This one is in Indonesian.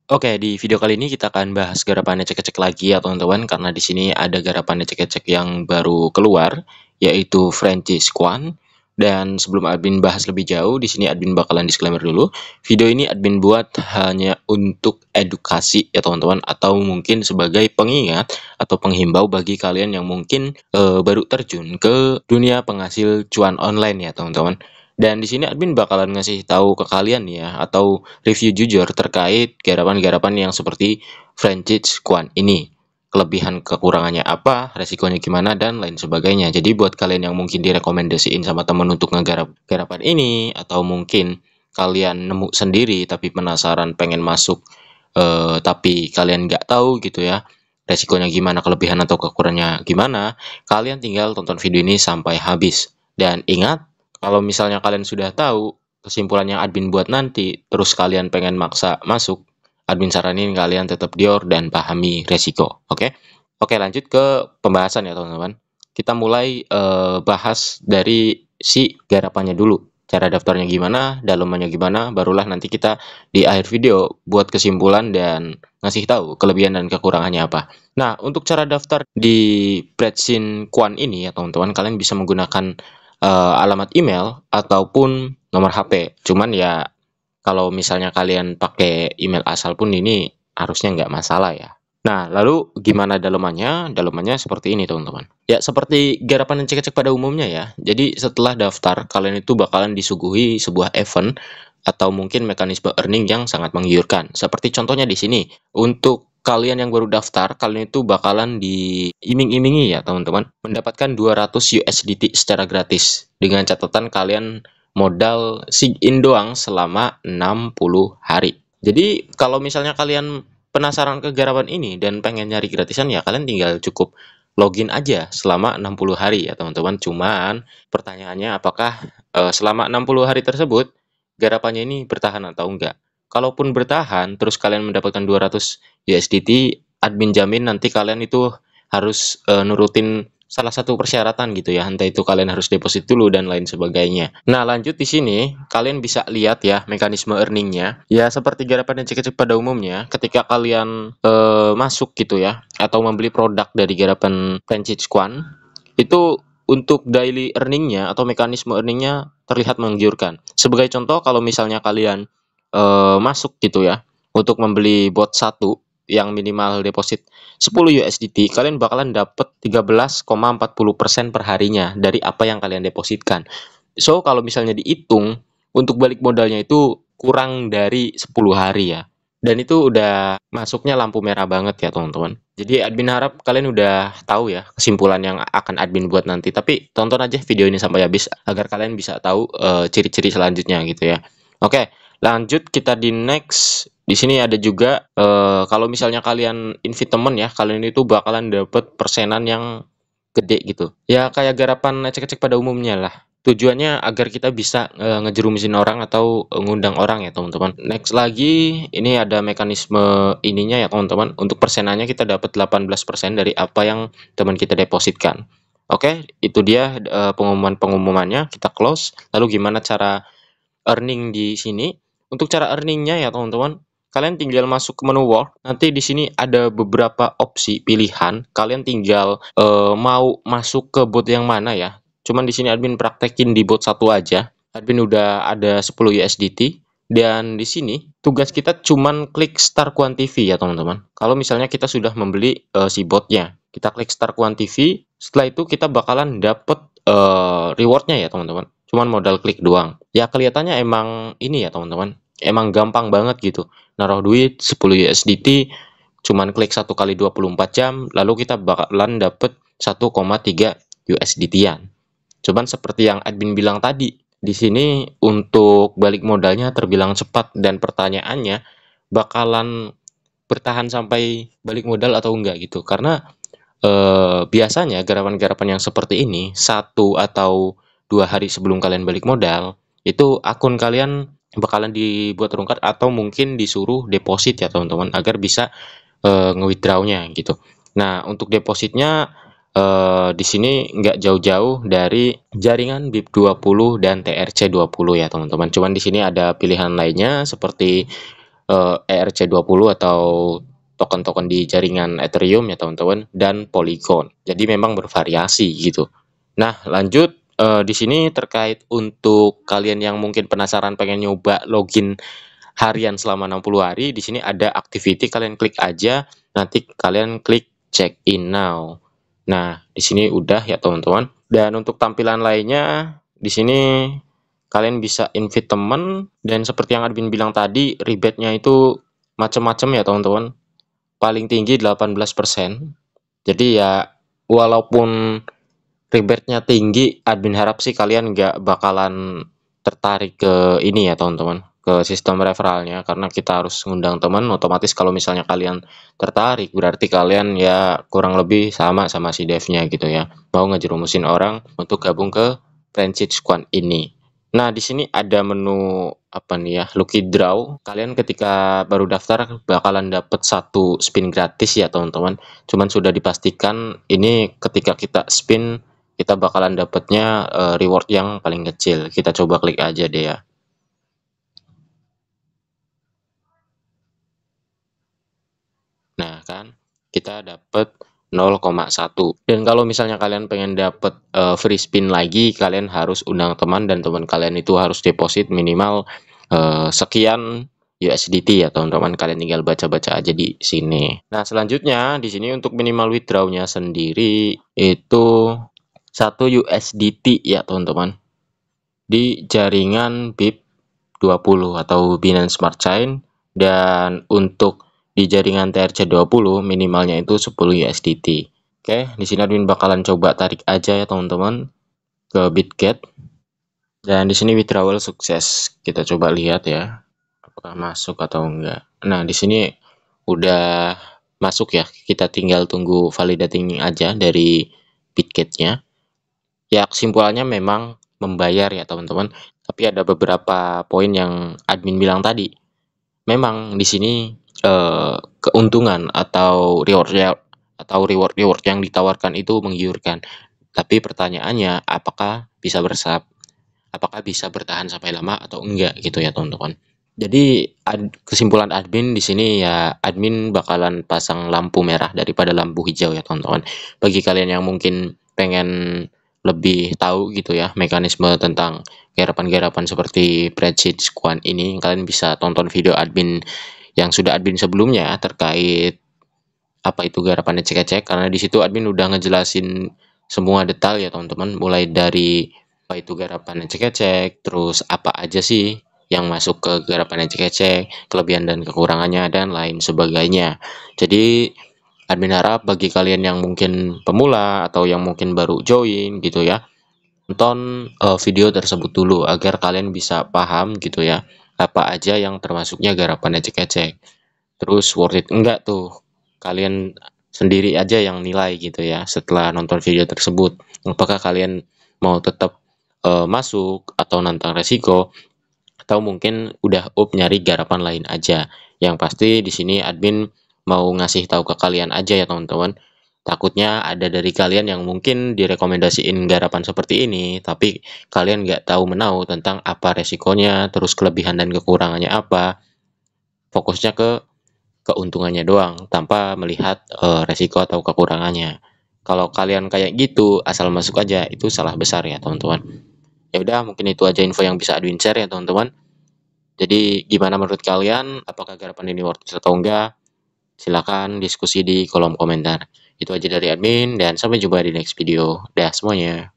Oke, di video kali ini kita akan bahas garapan ecek-ecek lagi ya teman-teman, karena di sini ada garapan ecek-ecek yang baru keluar, yaitu Francis Kwan. Dan sebelum admin bahas lebih jauh, di sini admin bakalan disclaimer dulu. Video ini admin buat hanya untuk edukasi ya teman-teman, atau mungkin sebagai pengingat atau penghimbau bagi kalian yang mungkin baru terjun ke dunia penghasil cuan online ya teman-teman. Dan di sini admin bakalan ngasih tahu ke kalian ya, atau review jujur terkait garapan-garapan yang seperti Francis Kwan ini. Kelebihan kekurangannya apa, resikonya gimana, dan lain sebagainya. Jadi buat kalian yang mungkin direkomendasiin sama temen untuk ngegarap garapan ini, atau mungkin kalian nemu sendiri tapi penasaran pengen masuk, tapi kalian nggak tahu gitu ya, resikonya gimana, kelebihan atau kekurangannya gimana, kalian tinggal tonton video ini sampai habis. Dan ingat, kalau misalnya kalian sudah tahu kesimpulan yang admin buat nanti, terus kalian pengen maksa masuk, admin saranin kalian tetap dior dan pahami resiko. Oke? Oke, lanjut ke pembahasan ya teman-teman. Kita mulai bahas dari si garapannya dulu. Cara daftarnya gimana, dalamannya gimana, barulah nanti kita di akhir video buat kesimpulan dan ngasih tahu kelebihan dan kekurangannya apa. Nah, untuk cara daftar di Pretsin Kwan ini ya teman-teman, kalian bisa menggunakan alamat email ataupun nomor HP. Cuman ya kalau misalnya kalian pakai email asal pun ini harusnya nggak masalah ya. Nah, lalu gimana dalamannya? Dalamannya seperti ini, teman-teman. Ya, seperti garapan dan cek-cek pada umumnya ya. Jadi, setelah daftar, kalian itu bakalan disuguhi sebuah event atau mungkin mekanisme earning yang sangat menggiurkan. Seperti contohnya di sini, untuk kalian yang baru daftar, kalian itu bakalan diiming-imingi ya, teman-teman, mendapatkan 200 USDT secara gratis dengan catatan kalian modal sign doang selama 60 hari. Jadi, kalau misalnya kalian penasaran ke garapan ini dan pengen nyari gratisan ya kalian tinggal cukup login aja selama 60 hari ya teman-teman. Cuman pertanyaannya apakah selama 60 hari tersebut garapannya ini bertahan atau enggak? Kalaupun bertahan terus kalian mendapatkan 200 USDT, admin jamin nanti kalian itu harus nurutin salah satu persyaratan gitu ya, entah itu kalian harus deposit dulu dan lain sebagainya. Nah, lanjut di sini kalian bisa lihat ya mekanisme earningnya. Ya seperti garapan dan cek-cek pada umumnya, ketika kalian masuk gitu ya, atau membeli produk dari garapan Francis Kwan, itu untuk daily earningnya atau mekanisme earningnya terlihat menggiurkan. Sebagai contoh, kalau misalnya kalian masuk gitu ya, untuk membeli bot 1 yang minimal deposit 10 USDT, kalian bakalan dapat 13,40% per harinya dari apa yang kalian depositkan. So, kalau misalnya dihitung, untuk balik modalnya itu kurang dari 10 hari ya. Dan itu udah masuknya lampu merah banget ya teman-teman. Jadi admin harap kalian udah tahu ya kesimpulan yang akan admin buat nanti. Tapi tonton aja video ini sampai habis agar kalian bisa tahu ciri-ciri selanjutnya gitu ya. Oke, lanjut kita di next. Di sini ada juga kalau misalnya kalian invite temen ya, kalian itu bakalan dapet persenan yang gede gitu. Ya kayak garapan cek-cek pada umumnya lah. Tujuannya agar kita bisa ngejerumusin orang atau ngundang orang ya teman-teman. Next lagi, ini ada mekanisme ininya ya teman-teman. Untuk persenannya kita dapat 18% dari apa yang teman kita depositkan. Oke, itu dia pengumuman-pengumumannya. Kita close. Lalu gimana cara earning di sini? Untuk cara earningnya ya teman-teman, kalian tinggal masuk ke menu work. Nanti di sini ada beberapa opsi pilihan. Kalian tinggal mau masuk ke bot yang mana ya. Cuman di sini admin praktekin di bot satu aja. Admin udah ada 10 USDT. Dan di sini tugas kita cuman klik start quantify ya teman-teman. Kalau misalnya kita sudah membeli si botnya, kita klik start quantify. Setelah itu kita bakalan dapet rewardnya ya teman-teman. Cuman modal klik doang. Ya kelihatannya emang ini ya teman-teman. Emang gampang banget gitu. Naruh duit 10 USDT, cuman klik 1 kali 24 jam, lalu kita bakalan dapet 1,3 USDT-an. Cuman seperti yang admin bilang tadi, di sini untuk balik modalnya terbilang cepat dan pertanyaannya bakalan bertahan sampai balik modal atau enggak gitu. Karena biasanya garapan-garapan yang seperti ini 1 atau 2 hari sebelum kalian balik modal, itu akun kalian bakalan dibuat rungkat atau mungkin disuruh deposit ya teman-teman agar bisa nge-withdraw-nya gitu. Nah, untuk depositnya di sini nggak jauh-jauh dari jaringan BIP20 dan TRC20 ya teman-teman. Cuman di sini ada pilihan lainnya seperti ERC20 atau token-token di jaringan Ethereum ya teman-teman, dan Polygon. Jadi memang bervariasi gitu. Nah, lanjut di sini terkait untuk kalian yang mungkin penasaran pengen nyoba login harian selama 60 hari, di sini ada activity, kalian klik aja, nanti kalian klik check in now. Nah, di sini udah ya teman-teman. Dan untuk tampilan lainnya di sini kalian bisa invite teman, dan seperti yang admin bilang tadi, rebate-nya itu macam-macam ya teman-teman. Paling tinggi 18%. Jadi ya walaupun rebate-nya tinggi, admin harap sih kalian nggak bakalan tertarik ke ini ya teman-teman, ke sistem referralnya, karena kita harus ngundang teman. Otomatis kalau misalnya kalian tertarik, berarti kalian ya kurang lebih sama si devnya gitu ya, mau ngejerumusin orang untuk gabung ke Franchise Squad ini. Nah, di sini ada menu apa nih ya, Lucky Draw. Kalian ketika baru daftar bakalan dapat 1 spin gratis ya teman-teman. Cuman sudah dipastikan ini ketika kita spin kita bakalan dapatnya reward yang paling kecil. Kita coba klik aja deh ya. Nah, kan kita dapat 0,1. Dan kalau misalnya kalian pengen dapat free spin lagi, kalian harus undang teman, dan teman kalian itu harus deposit minimal sekian USDT ya teman-teman. Kalian tinggal baca-baca aja di sini. Nah, selanjutnya di sini untuk minimal withdrawnya sendiri itu 1 USDT ya teman-teman, di jaringan BIP20 atau Binance Smart Chain, dan untuk di jaringan TRC20 minimalnya itu 10 USDT. Oke, di sini admin bakalan coba tarik aja ya teman-teman ke Bitget, dan di sini withdrawal sukses. Kita coba lihat ya apakah masuk atau enggak. Nah, di sini udah masuk ya, kita tinggal tunggu validating aja dari Bitgetnya. Ya, kesimpulannya memang membayar ya teman-teman, tapi ada beberapa poin yang admin bilang tadi. Memang di sini keuntungan atau reward yang ditawarkan itu menggiurkan. Tapi pertanyaannya apakah bisa bertahan sampai lama atau enggak gitu ya teman-teman. Jadi kesimpulan admin di sini ya, admin bakalan pasang lampu merah daripada lampu hijau ya teman-teman. Bagi kalian yang mungkin pengen lebih tahu gitu ya mekanisme tentang garapan-garapan seperti Franchise Squad ini, kalian bisa tonton video admin yang sudah admin sebelumnya terkait apa itu garapan cek-cek, karena di situ admin udah ngejelasin semua detail ya teman-teman, mulai dari apa itu garapan cek-cek, terus apa aja sih yang masuk ke garapan cek-cek, kelebihan dan kekurangannya, dan lain sebagainya. Jadi admin harap bagi kalian yang mungkin pemula atau yang mungkin baru join gitu ya, tonton video tersebut dulu agar kalian bisa paham gitu ya apa aja yang termasuknya garapan cek-cek. Terus worth it enggak tuh, kalian sendiri aja yang nilai gitu ya setelah nonton video tersebut. Apakah kalian mau tetap masuk atau nantang resiko, atau mungkin udah nyari garapan lain aja. Yang pasti di sini admin mau ngasih tahu ke kalian aja ya teman-teman. Takutnya ada dari kalian yang mungkin direkomendasiin garapan seperti ini, tapi kalian nggak tahu menau tentang apa resikonya, terus kelebihan dan kekurangannya apa. Fokusnya ke keuntungannya doang, tanpa melihat resiko atau kekurangannya. Kalau kalian kayak gitu, asal masuk aja, itu salah besar ya teman-teman. Ya udah, mungkin itu aja info yang bisa admin share ya teman-teman. Jadi gimana menurut kalian? Apakah garapan ini worth it atau enggak? Silakan diskusi di kolom komentar. Itu aja dari admin, dan sampai jumpa di next video. Dah semuanya.